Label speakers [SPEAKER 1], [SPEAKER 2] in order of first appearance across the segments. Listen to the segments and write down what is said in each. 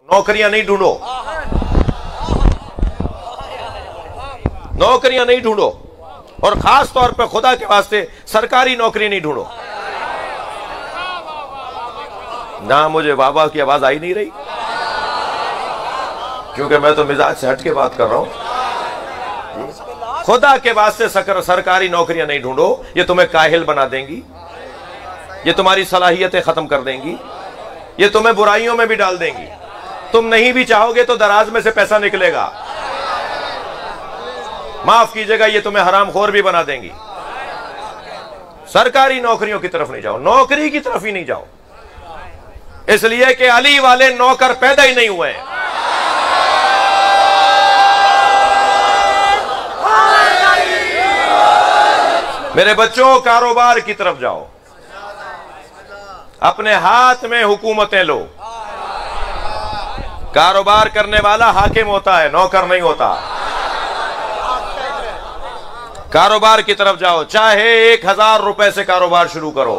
[SPEAKER 1] नौकरियां नहीं ढूंढो, नौकरियां नहीं ढूंढो, और खास तौर पर खुदा के वास्ते सरकारी नौकरी नहीं ढूंढो। ना मुझे बाबा की आवाज आई नहीं रही, क्योंकि मैं तो मिजाज से हट के बात कर रहा हूं। खुदा के वास्ते सरकारी नौकरियां नहीं ढूंढो, ये तुम्हें काहिल बना देंगी, ये तुम्हारी सलाहियतें खत्म कर देंगी, ये तुम्हें बुराइयों में भी डाल देंगी। तुम नहीं भी चाहोगे तो दराज में से पैसा निकलेगा, माफ कीजिएगा, ये तुम्हें हरामखोर भी बना देंगी। सरकारी नौकरियों की तरफ नहीं जाओ, नौकरी की तरफ ही नहीं जाओ, इसलिए कि अली वाले नौकर पैदा ही नहीं हुए हैं। मेरे बच्चों, कारोबार की तरफ जाओ, अपने हाथ में हुकूमतें लो। कारोबार करने वाला हाकिम होता है, नौकर नहीं होता। कारोबार की तरफ जाओ, चाहे 1000 रुपए से कारोबार शुरू करो,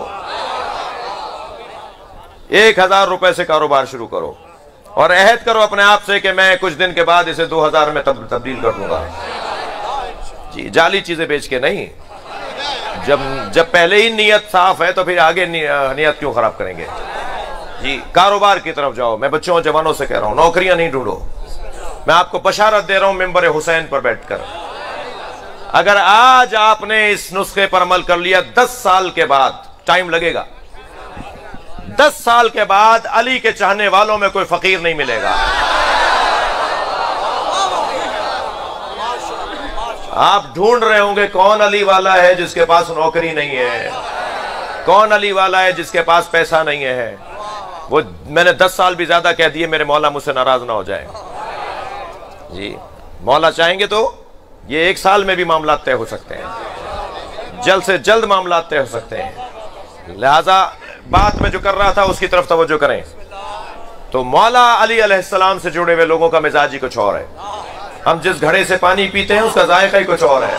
[SPEAKER 1] 1000 रुपए से कारोबार शुरू करो, और अहद करो अपने आप से कि मैं कुछ दिन के बाद इसे 2000 में तब्दील कर दूंगा। जी, जाली चीजें बेच के नहीं। जब पहले ही नियत साफ है तो फिर आगे नियत क्यों खराब करेंगे। जी, कारोबार की तरफ जाओ। मैं बच्चों जवानों से कह रहा हूं, नौकरियां नहीं ढूंढो। मैं आपको बशारत दे रहा हूं मिंबर हुसैन पर बैठकर, अगर आज आपने इस नुस्खे पर अमल कर लिया, 10 साल के बाद, टाइम लगेगा, 10 साल के बाद अली के चाहने वालों में कोई फकीर नहीं मिलेगा। आप ढूंढ रहे होंगे कौन अली वाला है जिसके पास नौकरी नहीं है, कौन अली वाला है जिसके पास पैसा नहीं है। वो मैंने 10 साल भी ज्यादा कह दिए, मेरे मौला मुझसे नाराज ना हो जाए। जी, मौला चाहेंगे तो ये 1 साल में भी मामला तय हो सकते हैं, जल्द से जल्द मामला तय हो सकते हैं। लिहाजा बात में जो कर रहा था उसकी तरफ तवज्जो करें। तो मौला अली अलैहिस्सलाम से जुड़े हुए लोगों का मिजाज ही कुछ और है। हम जिस घड़े से पानी पीते हैं उसका जायका ही कुछ और है।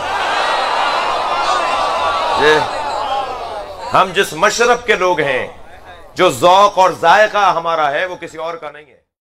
[SPEAKER 1] हम जिस मशरब के लोग हैं, जो ज़ौक़ और जायका हमारा है, वो किसी और का नहीं है।